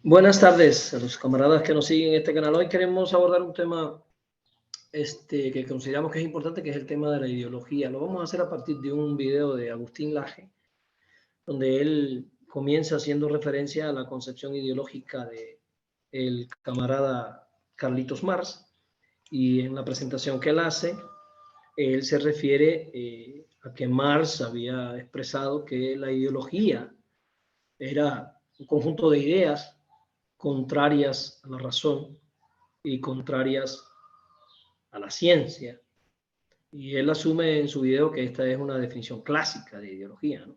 Buenas tardes a los camaradas que nos siguen en este canal. Hoy queremos abordar un tema que consideramos que es importante, que es el tema de la ideología. Lo vamos a hacer a partir de un video de Agustín Laje, donde él comienza haciendo referencia a la concepción ideológica de el camarada Carlitos Marx, y en la presentación que él hace, él se refiere a que Marx había expresado que la ideología era un conjunto de ideas contrarias a la razón y contrarias a la ciencia. Y él asume en su video que esta es una definición clásica de ideología, ¿no?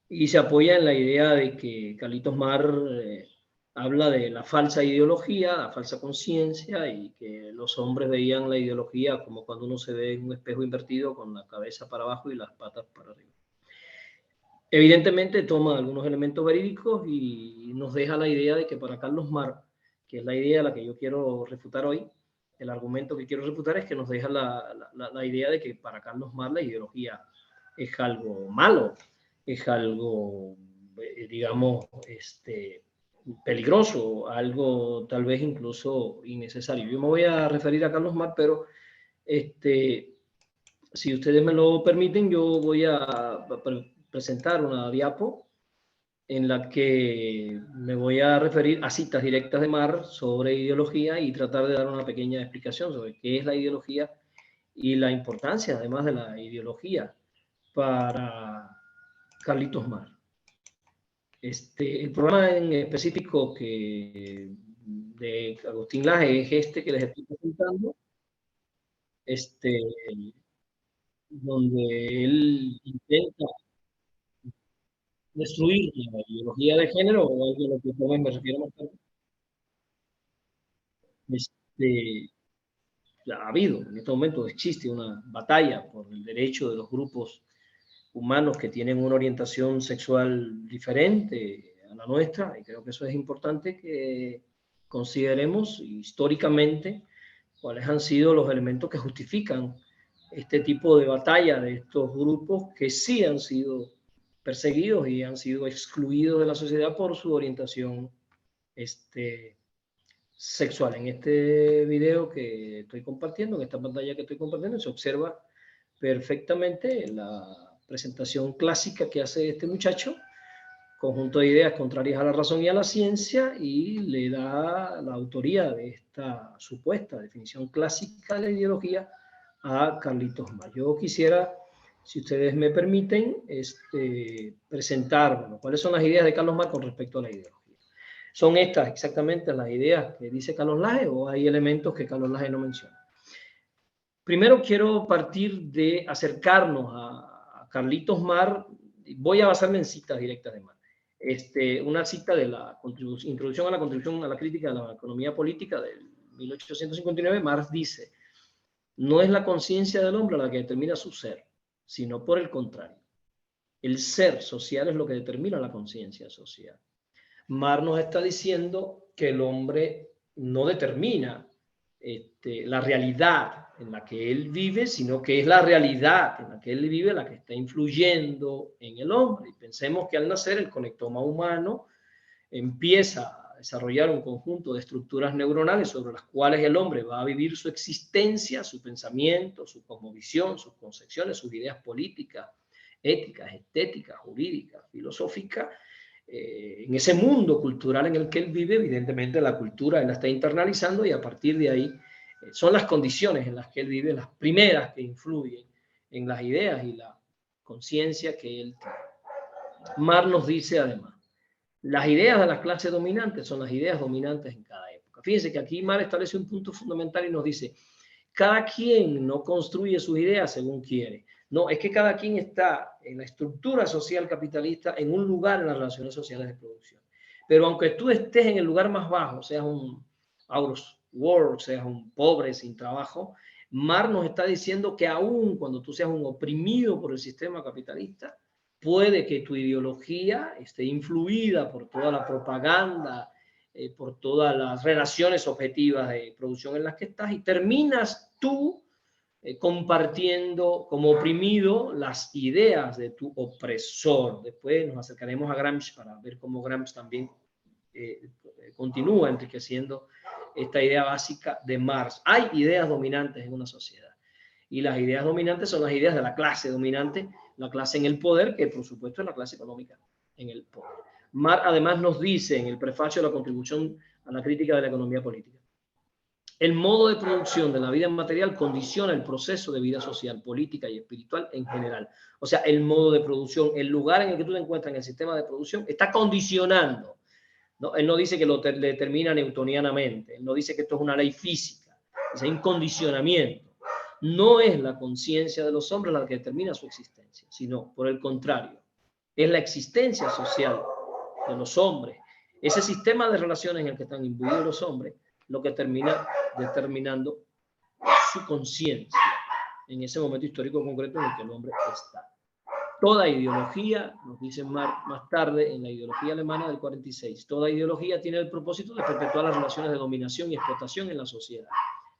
Y se apoya en la idea de que Carlitos Marx habla de la falsa ideología, la falsa conciencia, y que los hombres veían la ideología como cuando uno se ve en un espejo invertido con la cabeza para abajo y las patas para arriba. Evidentemente toma algunos elementos verídicos y nos deja la idea de que para Carlos Marx, que es la idea a la que yo quiero refutar hoy, el argumento que quiero refutar es que nos deja la idea de que para Carlos Marx la ideología es algo malo, es algo, digamos, peligroso, algo tal vez incluso innecesario. Yo me voy a referir a Carlos Marx, pero si ustedes me lo permiten, yo voy a presentar una diapo en la que me voy a referir a citas directas de Marx sobre ideología y tratar de dar una pequeña explicación sobre qué es la ideología y la importancia, además de la ideología, para Carlitos Marx. El programa en específico de Agustín Laje es este que les estoy presentando, donde él intenta destruir la ideología de género, o algo a lo que joven me refiero más tarde. Este, ha habido, en este momento existe una batalla por el derecho de los grupos humanos que tienen una orientación sexual diferente a la nuestra, y creo que eso es importante que consideremos históricamente cuáles han sido los elementos que justifican este tipo de batalla de estos grupos que sí han sido perseguidos y han sido excluidos de la sociedad por su orientación sexual. En este video que estoy compartiendo, en esta pantalla que estoy compartiendo, se observa perfectamente la presentación clásica que hace este muchacho, conjunto de ideas contrarias a la razón y a la ciencia, y le da la autoría de esta supuesta definición clásica de la ideología a Carlitos Marx. Yo quisiera, si ustedes me permiten, presentar, bueno, cuáles son las ideas de Carlos Marx con respecto a la ideología. ¿Son estas exactamente las ideas que dice Carlos Laje o hay elementos que Carlos Laje no menciona? Primero quiero partir de acercarnos a Carlitos Marx. Voy a basarme en citas directas de Marx. Una cita de la introducción a la contribución a la crítica de la economía política del 1859, Marx dice: no es la conciencia del hombre la que determina su ser, sino por el contrario. El ser social es lo que determina la conciencia social. Marx nos está diciendo que el hombre no determina la realidad en la que él vive, sino que es la realidad en la que él vive la que está influyendo en el hombre. Y pensemos que al nacer el conectoma humano empieza a desarrollar un conjunto de estructuras neuronales sobre las cuales el hombre va a vivir su existencia, su pensamiento, su cosmovisión, sus concepciones, sus ideas políticas, éticas, estéticas, jurídicas, filosóficas. En ese mundo cultural en el que él vive, evidentemente la cultura él la está internalizando, y a partir de ahí son las condiciones en las que él vive las primeras que influyen en las ideas y la conciencia que él tiene. Marx nos dice además: las ideas de las clases dominantes son las ideas dominantes en cada época. Fíjense que aquí Marx establece un punto fundamental y nos dice: cada quien no construye sus ideas según quiere. No, es que cada quien está en la estructura social capitalista en un lugar en las relaciones sociales de producción. Pero aunque tú estés en el lugar más bajo, seas un out of work, seas un pobre sin trabajo, Marx nos está diciendo que aún cuando tú seas un oprimido por el sistema capitalista, puede que tu ideología esté influida por toda la propaganda, por todas las relaciones objetivas de producción en las que estás, y terminas tú compartiendo como oprimido las ideas de tu opresor. Después nos acercaremos a Gramsci para ver cómo Gramsci también continúa enriqueciendo esta idea básica de Marx. Hay ideas dominantes en una sociedad, y las ideas dominantes son las ideas de la clase dominante, la clase en el poder, que por supuesto es la clase económica en el poder. Marx además nos dice en el prefacio de la contribución a la crítica de la economía política: el modo de producción de la vida material condiciona el proceso de vida social, política y espiritual en general. O sea, el modo de producción, el lugar en el que tú te encuentras en el sistema de producción, está condicionando, ¿no? Él no dice que lo determina newtonianamente, él no dice que esto es una ley física, es un condicionamiento. No es la conciencia de los hombres la que determina su existencia, sino, por el contrario, es la existencia social de los hombres, ese sistema de relaciones en el que están imbuidos los hombres, lo que termina determinando su conciencia en ese momento histórico concreto en el que el hombre está. Toda ideología, nos dice Marx más tarde en la ideología alemana del 46, toda ideología tiene el propósito de perpetuar las relaciones de dominación y explotación en la sociedad.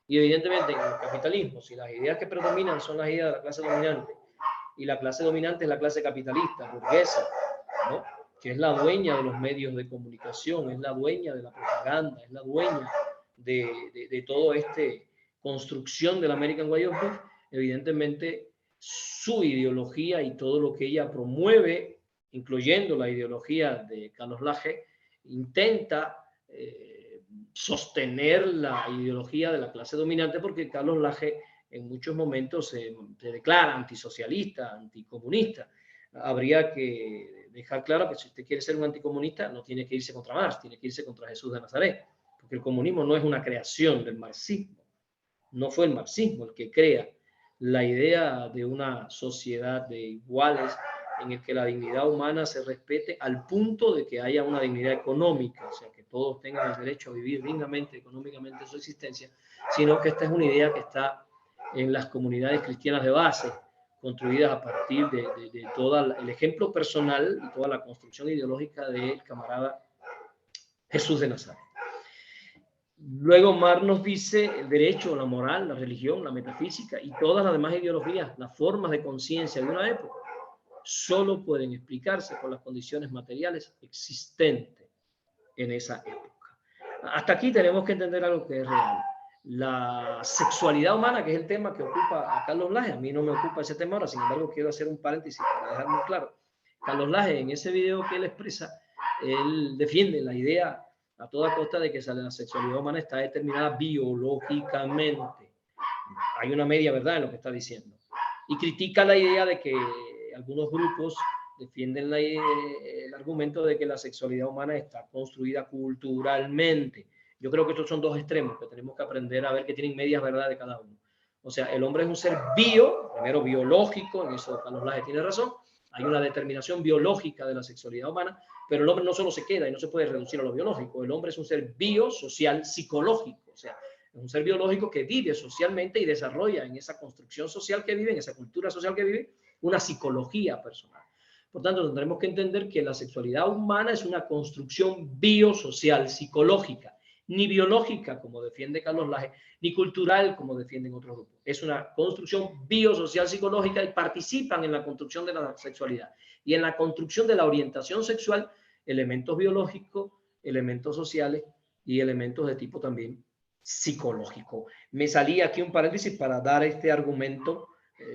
Y evidentemente en el capitalismo, si las ideas que predominan son las ideas de la clase dominante, y la clase dominante es la clase capitalista, burguesa, ¿no?, que es la dueña de los medios de comunicación, es la dueña de la propaganda, es la dueña de todo este construcción del American Way of Life, evidentemente su ideología y todo lo que ella promueve, incluyendo la ideología de Carlos Lage, intenta sostener la ideología de la clase dominante, porque Carlos Lage en muchos momentos se declara antisocialista, anticomunista. Habría que dejar claro que si usted quiere ser un anticomunista, no tiene que irse contra Marx, tiene que irse contra Jesús de Nazaret, porque el comunismo no es una creación del marxismo. No fue el marxismo el que crea la idea de una sociedad de iguales en el que la dignidad humana se respete al punto de que haya una dignidad económica, o sea, que todos tengan el derecho a vivir dignamente, económicamente su existencia, sino que esta es una idea que está en las comunidades cristianas de base, construidas a partir de todo el ejemplo personal y toda la construcción ideológica del camarada Jesús de Nazaret. Luego Marx nos dice el derecho, la moral, la religión, la metafísica y todas las demás ideologías, las formas de conciencia de una época, solo pueden explicarse por las condiciones materiales existentes en esa época. Hasta aquí tenemos que entender algo que es real. La sexualidad humana, que es el tema que ocupa a Carlos Lage, a mí no me ocupa ese tema ahora, sin embargo quiero hacer un paréntesis para dejar muy claro. Carlos Lage, en ese video que él expresa, él defiende la idea a toda costa de que la sexualidad humana está determinada biológicamente. Hay una media verdad en lo que está diciendo. Y critica la idea de que algunos grupos defienden el argumento de que la sexualidad humana está construida culturalmente. Yo creo que estos son dos extremos que tenemos que aprender a ver, que tienen medias verdades cada uno. O sea, el hombre es un ser primero biológico, en eso Carlos Lage tiene razón, hay una determinación biológica de la sexualidad humana, pero el hombre no solo se queda y no se puede reducir a lo biológico, el hombre es un ser biosocial psicológico, o sea, es un ser biológico que vive socialmente y desarrolla en esa construcción social que vive, en esa cultura social que vive, una psicología personal. Por tanto, tendremos que entender que la sexualidad humana es una construcción biosocial, psicológica, ni biológica, como defiende Carlos Lage, ni cultural, como defienden otros grupos. Es una construcción biosocial, psicológica, y participan en la construcción de la sexualidad y en la construcción de la orientación sexual elementos biológicos, elementos sociales y elementos de tipo también psicológico. Me salí aquí un paréntesis para dar este argumento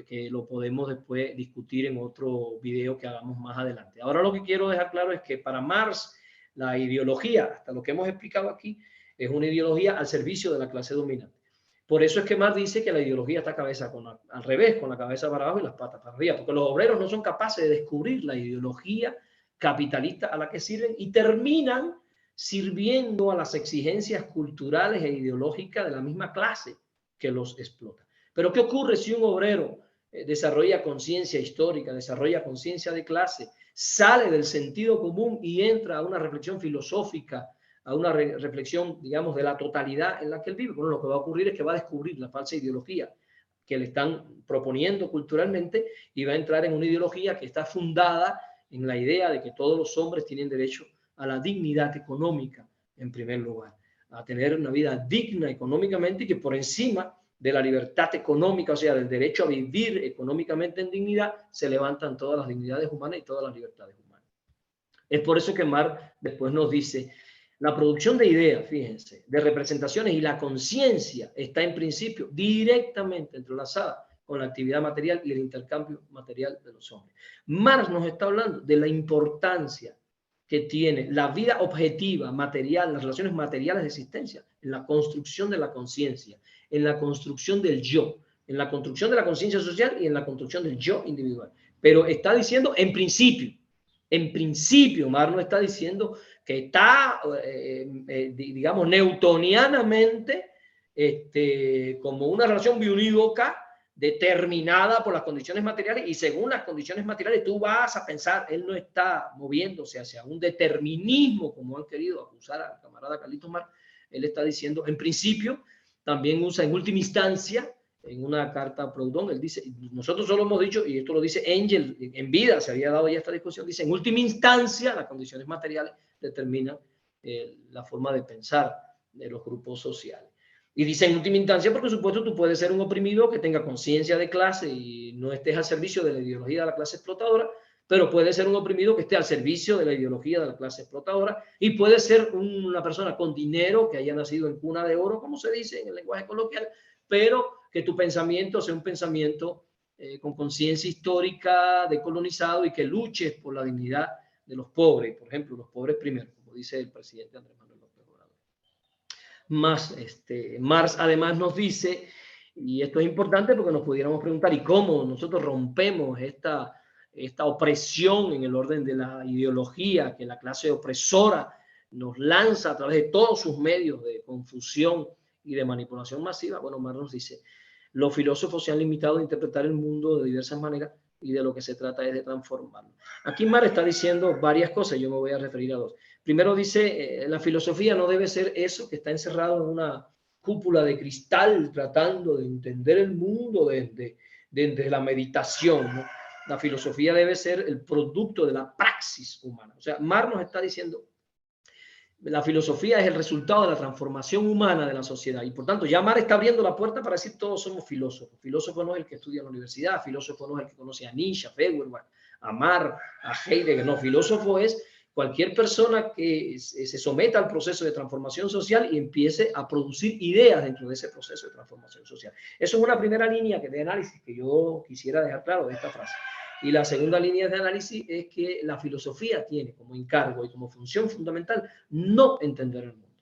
que lo podemos después discutir en otro video que hagamos más adelante. Ahora lo que quiero dejar claro es que para Marx la ideología, hasta lo que hemos explicado aquí, es una ideología al servicio de la clase dominante. Por eso es que Marx dice que la ideología está al revés, con la cabeza para abajo y las patas para arriba, porque los obreros no son capaces de descubrir la ideología capitalista a la que sirven y terminan sirviendo a las exigencias culturales e ideológicas de la misma clase que los explota. Pero ¿qué ocurre si un obrero desarrolla conciencia histórica, desarrolla conciencia de clase, sale del sentido común y entra a una reflexión filosófica, a una reflexión, digamos, de la totalidad en la que él vive? Bueno, lo que va a ocurrir es que va a descubrir la falsa ideología que le están proponiendo culturalmente y va a entrar en una ideología que está fundada en la idea de que todos los hombres tienen derecho a la dignidad económica, en primer lugar, a tener una vida digna económicamente y que por encima de la libertad económica, o sea, del derecho a vivir económicamente en dignidad, se levantan todas las dignidades humanas y todas las libertades humanas. Es por eso que Marx después nos dice: La producción de ideas, fíjense, de representaciones y la conciencia está en principio directamente entrelazada con la actividad material y el intercambio material de los hombres. Marx nos está hablando de la importancia que tiene la vida objetiva, material, las relaciones materiales de existencia, en la construcción de la conciencia, en la construcción del yo, en la construcción de la conciencia social y en la construcción del yo individual. Pero está diciendo en principio, Marx no está diciendo que está, digamos, newtonianamente como una relación biunívoca determinada por las condiciones materiales, y según las condiciones materiales tú vas a pensar. Él no está moviéndose hacia un determinismo como han querido acusar al camarada Carlitos Marx. Él está diciendo, en principio, también usa en última instancia, en una carta a Proudhon, él dice, nosotros solo hemos dicho, y esto lo dice Engel en vida, se había dado ya esta discusión, dice, en última instancia las condiciones materiales determinan la forma de pensar de los grupos sociales. Y dice en última instancia porque, por supuesto, tú puedes ser un oprimido que tenga conciencia de clase y no estés al servicio de la ideología de la clase explotadora, pero puede ser un oprimido que esté al servicio de la ideología de la clase explotadora, y puede ser una persona con dinero que haya nacido en cuna de oro, como se dice en el lenguaje coloquial, pero que tu pensamiento sea un pensamiento con conciencia histórica, decolonizado, y que luches por la dignidad de los pobres, por ejemplo, los pobres primero, como dice el presidente Andrés Manuel López Obrador. Marx además nos dice, y esto es importante porque nos pudiéramos preguntar, ¿y cómo nosotros rompemos esta opresión en el orden de la ideología que la clase opresora nos lanza a través de todos sus medios de confusión y de manipulación masiva? Bueno, Marx nos dice, los filósofos se han limitado a interpretar el mundo de diversas maneras y de lo que se trata es de transformarlo. Aquí Marx está diciendo varias cosas, yo me voy a referir a dos. Primero dice, la filosofía no debe ser eso que está encerrado en una cúpula de cristal tratando de entender el mundo desde la meditación, ¿no? La filosofía debe ser el producto de la praxis humana. O sea, Marx nos está diciendo, la filosofía es el resultado de la transformación humana de la sociedad, y por tanto ya Marx está abriendo la puerta para decir todos somos filósofos. Filósofo no es el que estudia en la universidad, filósofo no es el que conoce a Nietzsche, a Feuerbach, a Marx, a Heidegger. No, filósofo es cualquier persona que se someta al proceso de transformación social y empiece a producir ideas dentro de ese proceso de transformación social. Eso es una primera línea de análisis que yo quisiera dejar claro de esta frase. Y la segunda línea de análisis es que la filosofía tiene como encargo y como función fundamental no entender el mundo.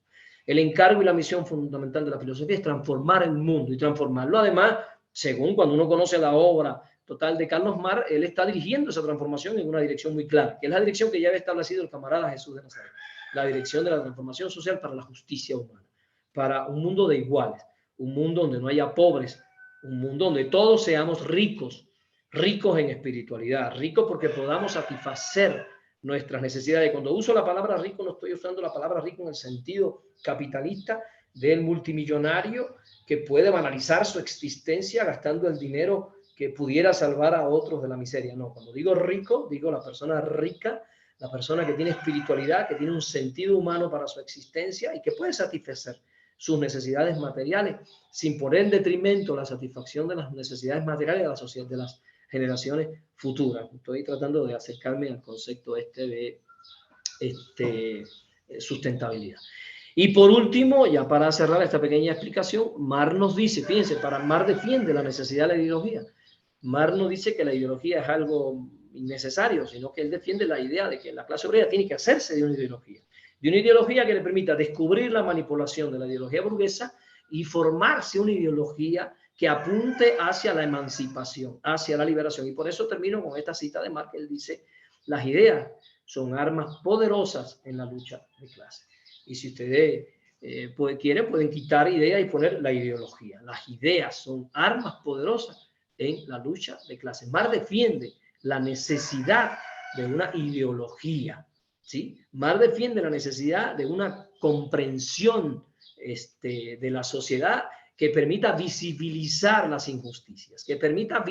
El encargo y la misión fundamental de la filosofía es transformar el mundo, y transformarlo además, según cuando uno conoce la obra total de Carlos Marx, él está dirigiendo esa transformación en una dirección muy clara, que es la dirección que ya había establecido el camarada Jesús de Nazaret, la dirección de la transformación social para la justicia humana, para un mundo de iguales, un mundo donde no haya pobres, un mundo donde todos seamos ricos, ricos en espiritualidad, ricos porque podamos satisfacer nuestras necesidades. Cuando uso la palabra rico, no estoy usando la palabra rico en el sentido capitalista del multimillonario que puede banalizar su existencia gastando el dinero que pudiera salvar a otros de la miseria. No, cuando digo rico, digo la persona rica, la persona que tiene espiritualidad, que tiene un sentido humano para su existencia y que puede satisfacer sus necesidades materiales sin poner en detrimento la satisfacción de las necesidades materiales de la sociedad, de las generaciones futuras. Estoy tratando de acercarme al concepto de sustentabilidad. Y por último, ya para cerrar esta pequeña explicación, Marx nos dice, fíjense, Marx defiende la necesidad de la ideología. Marx no dice que la ideología es algo innecesario, sino que él defiende la idea de que la clase obrera tiene que hacerse de una ideología que le permita descubrir la manipulación de la ideología burguesa y formarse una ideología que apunte hacia la emancipación, hacia la liberación. Y por eso termino con esta cita de Marx. Él dice, las ideas son armas poderosas en la lucha de clase. Y si ustedes quieren, pueden quitar ideas y poner la ideología. Las ideas son armas poderosas en la lucha de clase. Marx defiende la necesidad de una ideología, ¿sí? Marx defiende la necesidad de una comprensión de la sociedad que permita visibilizar las injusticias, que permita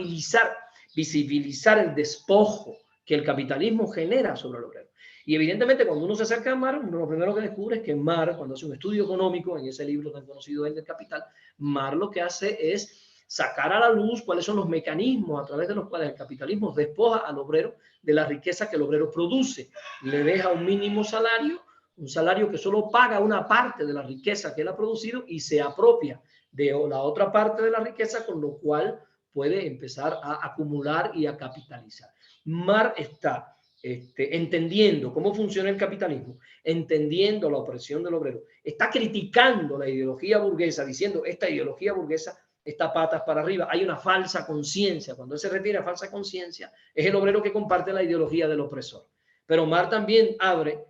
visibilizar el despojo que el capitalismo genera sobre el obrero. Y evidentemente cuando uno se acerca a Marx, uno lo primero que descubre es que Marx, cuando hace un estudio económico, en ese libro tan conocido del Capital, Marx lo que hace es sacar a la luz cuáles son los mecanismos a través de los cuales el capitalismo despoja al obrero de la riqueza que el obrero produce. Le deja un mínimo salario Un salario que solo paga una parte de la riqueza que él ha producido y se apropia de la otra parte de la riqueza, con lo cual puede empezar a acumular y a capitalizar. Marx está entendiendo cómo funciona el capitalismo, entendiendo la opresión del obrero, está criticando la ideología burguesa, diciendo esta ideología burguesa está patas para arriba, hay una falsa conciencia. Cuando él se refiere a falsa conciencia, es el obrero que comparte la ideología del opresor. Pero Marx también abre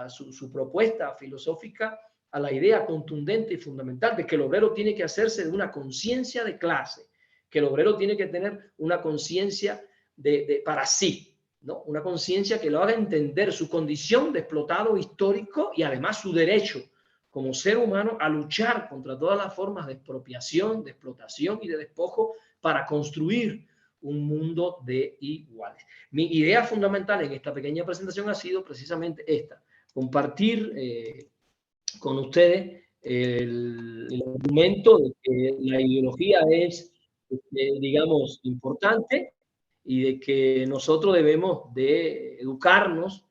su propuesta filosófica a la idea contundente y fundamental de que el obrero tiene que hacerse de una conciencia de clase, que el obrero tiene que tener una conciencia para sí, ¿no? Una conciencia que lo haga entender su condición de explotado histórico y además su derecho como ser humano a luchar contra todas las formas de expropiación, de explotación y de despojo para construir un mundo de iguales. Mi idea fundamental en esta pequeña presentación ha sido precisamente esta: compartir con ustedes el argumento de que la ideología es, digamos, importante, y de que nosotros debemos de educarnos,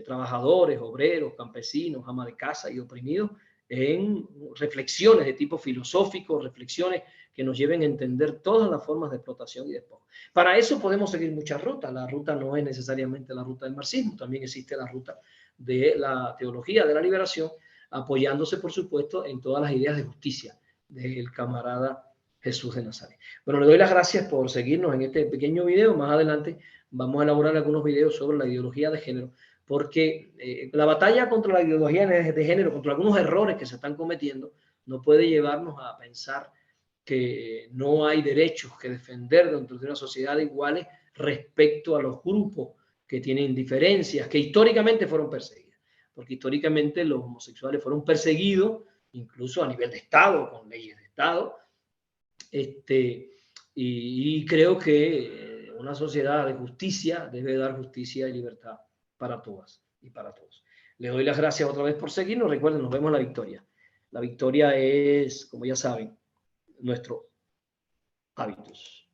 trabajadores, obreros, campesinos, amas de casa y oprimidos, en reflexiones de tipo filosófico, reflexiones que nos lleven a entender todas las formas de explotación y despojo. Para eso podemos seguir muchas rutas. La ruta no es necesariamente la ruta del marxismo, también existe la ruta de la teología de la liberación, apoyándose, por supuesto, en todas las ideas de justicia del camarada Jesús de Nazaret. Bueno, le doy las gracias por seguirnos en este pequeño video. Más adelante vamos a elaborar algunos videos sobre la ideología de género, porque la batalla contra la ideología de género, contra algunos errores que se están cometiendo, no puede llevarnos a pensar que no hay derechos que defender dentro de una sociedad de iguales respecto a los grupos que tienen diferencias, que históricamente fueron perseguidas. Porque históricamente los homosexuales fueron perseguidos, incluso a nivel de Estado, con leyes de Estado. Y creo que una sociedad de justicia debe dar justicia y libertad para todas y para todos. Les doy las gracias otra vez por seguirnos. Recuerden, nos vemos en la victoria. La victoria es, como ya saben, nuestro hábitos.